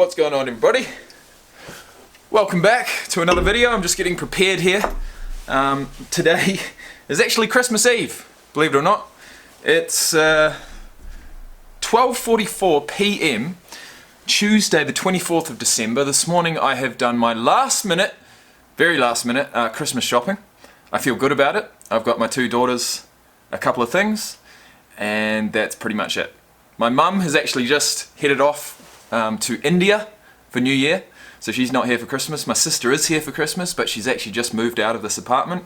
what's going on everybody? Welcome back to another video. I'm just getting prepared here. Today is actually Christmas Eve, believe it or not. It's 12:44 PM, Tuesday the 24th of December. This morning I have done my very last minute Christmas shopping. I feel good about it. I've got my two daughters a couple of things, and that's pretty much it. My mum has actually just headed off to India for New Year, so she's not here for Christmas. My sister is here for Christmas, but she's actually just moved out of this apartment.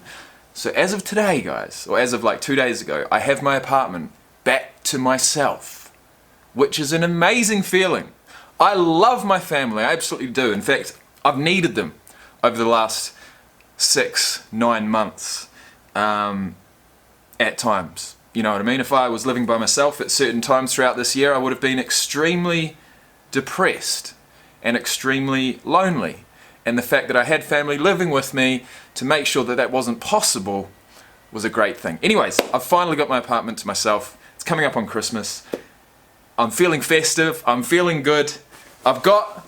So as of today, guys, or as of like 2 days ago, I have my apartment back to myself, which is an amazing feeling. I love my family, I absolutely do. In fact, I've needed them over the last 6-9 months at times. You know what I mean? If I was living by myself at certain times throughout this year, I would have been extremely depressed and extremely lonely. And the fact that I had family living with me to make sure that that wasn't possible was a great thing. Anyways, I've finally got my apartment to myself. It's coming up on Christmas. I'm feeling festive. I'm feeling good. I've got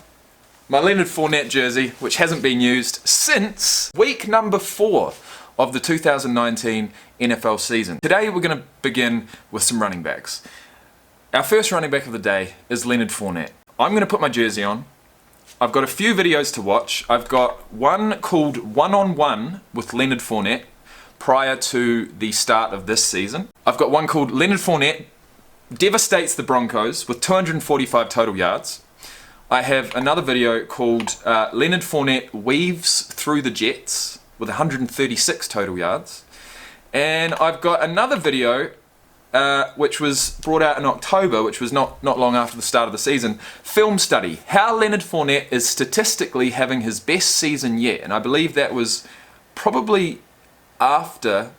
my Leonard Fournette jersey, which hasn't been used since week number 4 of the 2019 NFL season. Today we're going to begin with some running backs. Our first running back of the day is Leonard Fournette. I'm going to put my jersey on. I've got a few videos to watch. I've got one called One-on-One with Leonard Fournette prior to the start of this season. I've got one called Leonard Fournette devastates the Broncos with 245 total yards. I have another video called Leonard Fournette weaves through the Jets with 136 total yards. And I've got another video which was brought out in October, which was not long after the start of the season. Film study, how Leonard Fournette is statistically having his best season yet. And I believe that was probably after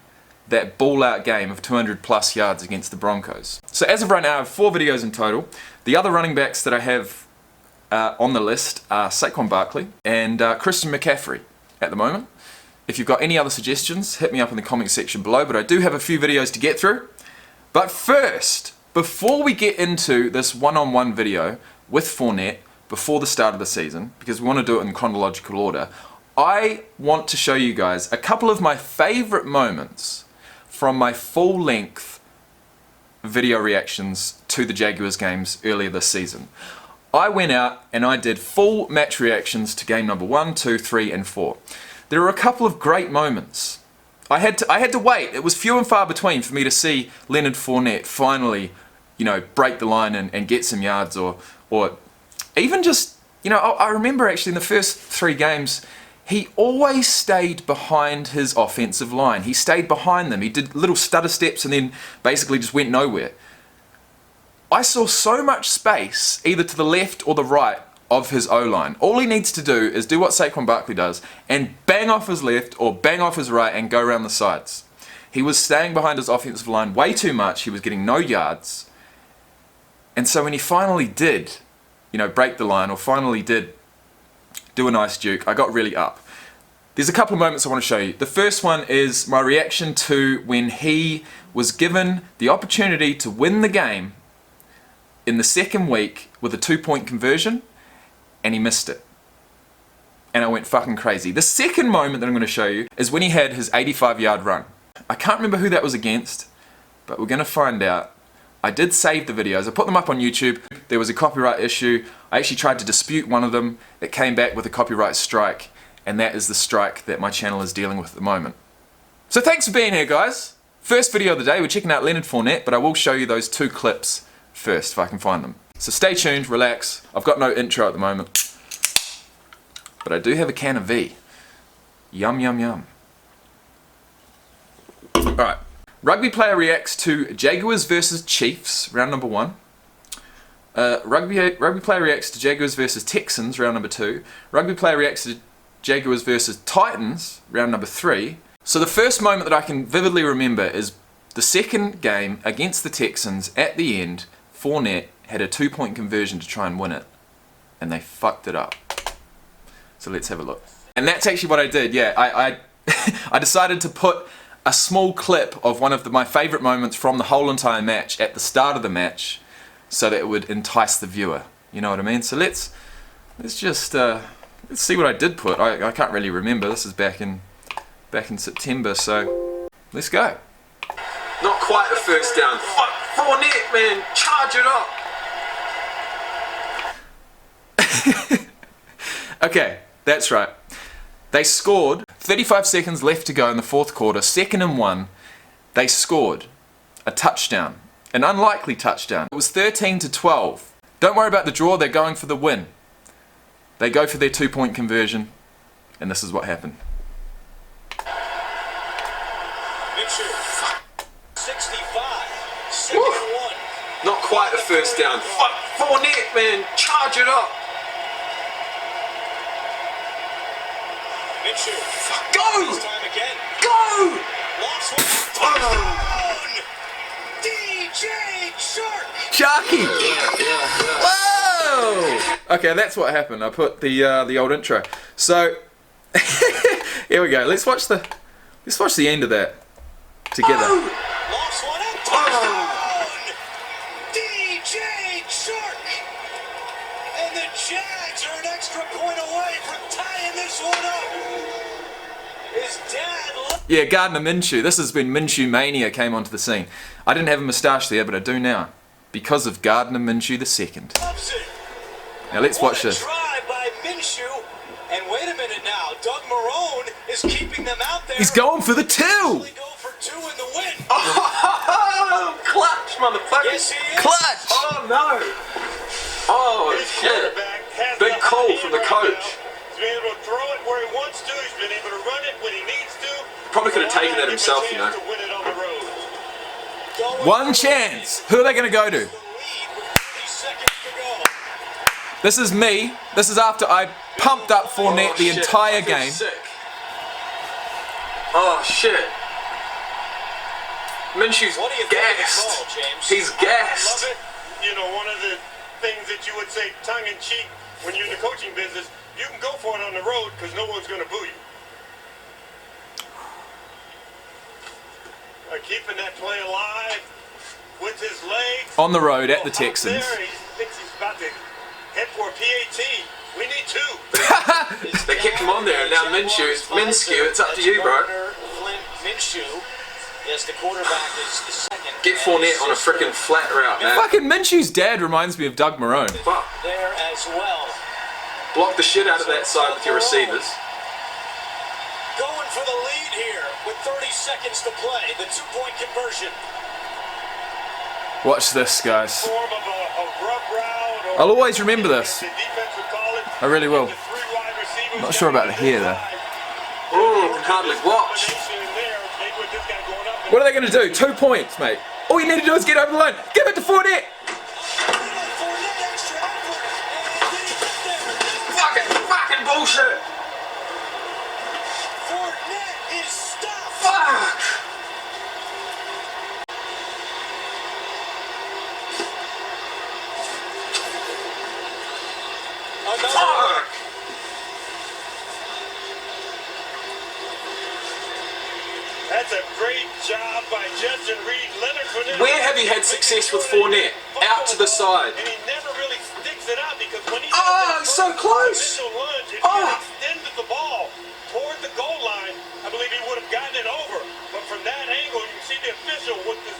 that ball-out game of 200 plus yards against the Broncos. So as of right now, I have 4 videos in total. The other running backs that I have on the list are Saquon Barkley and Christian McCaffrey at the moment. If you've got any other suggestions, hit me up in the comment section below, but I do have a few videos to get through. But first, before we get into this one-on-one video with Fournette before the start of the season, because we want to do it in chronological order, I want to show you guys a couple of my favorite moments from my full-length video reactions to the Jaguars games earlier this season. I went out and I did full match reactions to game number 1, 2, 3, and 4. There are a couple of great moments. I had to wait. It was few and far between for me to see Leonard Fournette finally, break the line and get some yards, or even just, I remember actually in the first 3 games, he always stayed behind his offensive line. He stayed behind them. He did little stutter steps and then basically just went nowhere. I saw so much space either to the left or the right of his O-line. All he needs to do is do what Saquon Barkley does and bang off his left or bang off his right and go around the sides. He was staying behind his offensive line way too much. He was getting no yards. And so when he finally did, break the line, or finally did do a nice juke, I got really up. There's a couple of moments I want to show you. The first one is my reaction to when he was given the opportunity to win the game in the second week with a 2-point conversion, and he missed it. And I went fucking crazy. The second moment that I'm going to show you is when he had his 85-yard run. I can't remember who that was against, but we're going to find out. I did save the videos. I put them up on YouTube. There was a copyright issue. I actually tried to dispute one of them. It came back with a copyright strike, and that is the strike that my channel is dealing with at the moment. So thanks for being here, guys. First video of the day, we're checking out Leonard Fournette, but I will show you those 2 clips first if I can find them. So stay tuned, relax. I've got no intro at the moment, but I do have a can of V. Yum, yum, yum. Alright. Rugby player reacts to Jaguars versus Chiefs, round number 1. Rugby player reacts to Jaguars versus Texans, round number 2. Rugby player reacts to Jaguars versus Titans, round number 3. So the first moment that I can vividly remember is the second game against the Texans. At the end, Fournette had a 2-point conversion to try and win it, and they fucked it up. So let's have a look. And that's actually what I did, yeah. I decided to put a small clip of one of my favourite moments from the whole entire match at the start of the match so that it would entice the viewer. You know what I mean? So let's let's see what I did put. I can't really remember. This is back in September, so let's go. Not quite a first down. Fuck Fournette, man. Charge it up. Okay, that's right. They scored. 35 seconds left to go in the fourth quarter. 2nd and 1. They scored a touchdown. An unlikely touchdown. It was 13-12. Don't worry about the draw. They're going for the win. They go for their 2-point conversion. And this is what happened. 65. 2nd and 1. Not quite a first down. Fuck Fournette, man. Charge it up. Go! Go! DJ Shark! Sharky! Whoa! Okay, that's what happened. I put the old intro. So here we go. Let's watch the end of that together. Lost one and touchdown! DJ Shark! And the Jags are an extra point away from tying this one up. His dad. Yeah, Gardner Minshew. This is when Minshew Mania came onto the scene. I didn't have a moustache there, but I do now. Because of Gardner Minshew II. Now let's watch this. Try by Minshew. And wait a minute now. Doug Marrone is keeping them out there. He's going for the 2. Go for 2 in the win. Oh, clutch, motherfucker. Yes, he is. Clutch. Oh, no. Oh, shit. Big call from the coach. He's been able to throw it where he wants to. He's been able to run it when he needs to. Probably could have taken that himself, you know. One chance. Who are they going to go to? This is me. This is after I pumped up Fournette the entire game. Oh, shit. Minshew's gassed. He's gassed. You know, one of the things that you would say tongue-in-cheek when you're in the coaching business, you can go for it on the road because no one's going to boo you. Keeping that play alive with his legs. On the road at the Texans. He thinks he's about to head for a PAT. We need 2. They kicked him on there, and now Minshew, it's up to you, bro. Minshew, yes, the quarterback is second. Get Fournette on a freaking flat route, man. Fucking Minshew's dad reminds me of Doug Marrone. Fuck. There as well. Block the shit out of that side with your receivers. Going for the lead here with 30 seconds to play. The 2-point conversion. Watch this, guys. I'll always remember this. I really will. I'm not sure about the hair, though. Oh, I can hardly watch. What are they going to do? 2 points, mate. All you need to do is get over the line. Give it to Fournette. Fucking bullshit. Fournette is stopped. Fuck. Fuck. That's a great job by Justin Reed. Leonard Fournette. Where have you had success with Fournette? Out to the side. And he never really sticks it out because when he Oh, so close. Lunge, if he extended the ball toward the goal line, I believe he would have gotten it over. But from that angle, you can see the official with this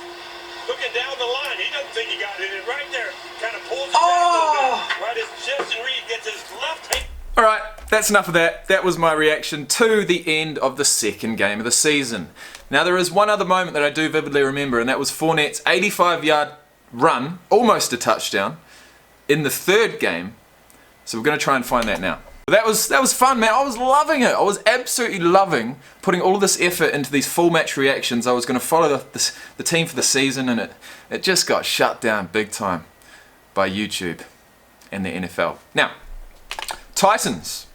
looking down the line. He doesn't think he got it in right there. Kind of pulls it back a little bit. Right as Justin Reed gets his left hand. Alright, that's enough of that. That was my reaction to the end of the second game of the season. Now there is one other moment that I do vividly remember, and that was Fournette's 85-yard run, almost a touchdown, in the third game. So we're going to try and find that now. That was fun, man. I was loving it. I was absolutely loving putting all this effort into these full match reactions. I was going to follow the team for the season, and it just got shut down big time by YouTube and the NFL. Now, Titans.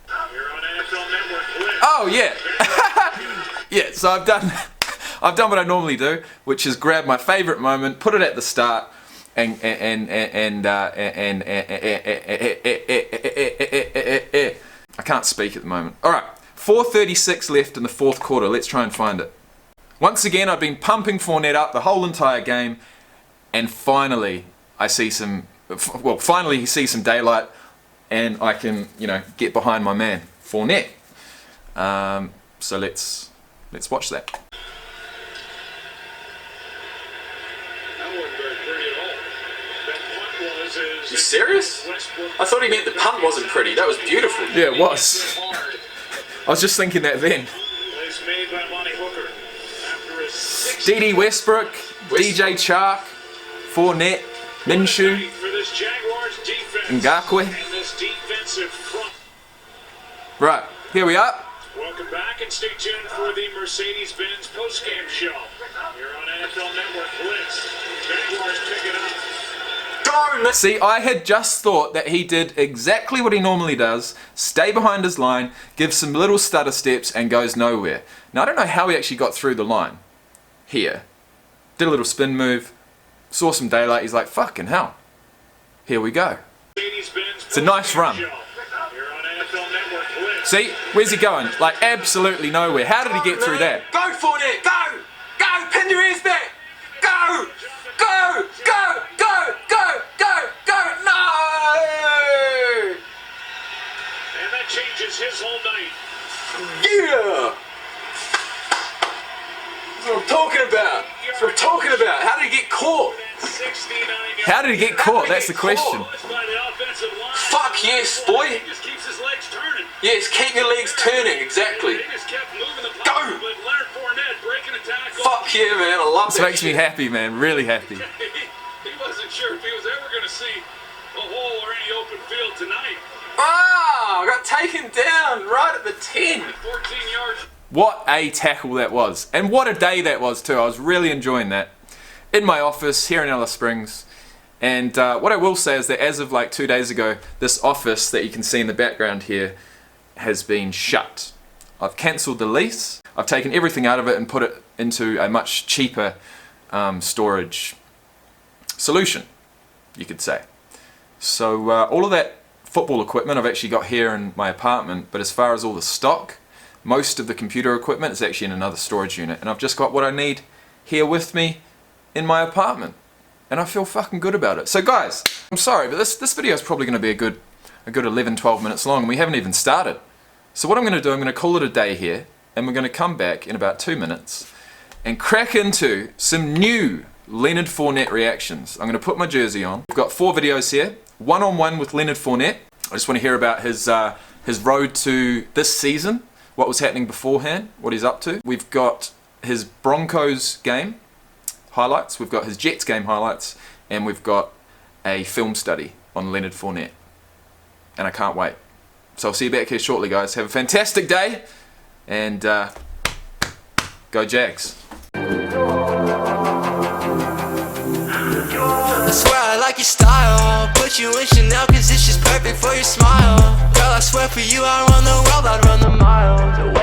Oh yeah, yeah. So I've done what I normally do, which is grab my favourite moment, put it at the start, and I can't speak at the moment. All right, 4:36 left in the fourth quarter. Let's try and find it. Once again, I've been pumping Fournette up the whole entire game, and finally I see some. Well, finally he sees some daylight and I can, you know, get behind my man Fournette. So let's watch that. That wasn't very pretty at all. That punt was You serious? I thought he meant the punt wasn't pretty. That was beautiful. Yeah, it was. I was just thinking that then. made by Monty Hooker after his D.D. Westbrook, DJ Chark, Fournette, Minshew, Ngakwe. Right, here we are. Welcome back and stay tuned for the Mercedes-Benz post-game show. Here on NFL Network Blitz. Jaguars pick it up. See, I had just thought that he did exactly what he normally does, stay behind his line, give some little stutter steps and goes nowhere. Now I don't know how he actually got through the line. Here. Did a little spin move, saw some daylight, he's like, fucking hell. Here we go. It's a nice run. See, where's he going? Like absolutely nowhere. How did he get through that? Go Fournette, go! Go! Pin your ears back! Go! Go! Go! Go! Go! Go! Go! No! And that changes his whole night. Yeah! That's what I'm talking about. That's what I'm talking about. How did he get caught? How did he get caught? That's the question. Fuck yes, boy. Yes, keep your legs turning, exactly. Go! Fuck yeah, man, I love This that makes me happy, man, really happy. He wasn't sure if he was ever going to see a hole or any open field tonight. Ah, I got taken down right at the 10. 14 yards. What a tackle that was. And what a day that was too. I was really enjoying that. In my office here in Alice Springs. And what I will say is that as of like 2 days ago, this office that you can see in the background here has been shut. I've cancelled the lease. I've taken everything out of it and put it into a much cheaper storage solution, you could say. So all of that football equipment I've actually got here in my apartment, but as far as all the stock, most of the computer equipment is actually in another storage unit, and I've just got what I need here with me in my apartment, and I feel fucking good about it. So guys, I'm sorry, but this video is probably going to be a good 11-12 minutes long, and we haven't even started. So what I'm going to do, I'm going to call it a day here, and we're going to come back in about 2 minutes and crack into some new Leonard Fournette reactions. I'm going to put my jersey on. We've got 4 videos here. One-on-one with Leonard Fournette. I just want to hear about his road to this season, what was happening beforehand, what he's up to. We've got his Broncos game highlights, we've got his Jets game highlights, and we've got a film study on Leonard Fournette. And I can't wait. So I'll see you back here shortly, guys. Have a fantastic day, and go Jags. I swear I like your style. Put you in Chanel cause it's just perfect for your smile. Girl, I swear for you I run the world, I'd run the miles.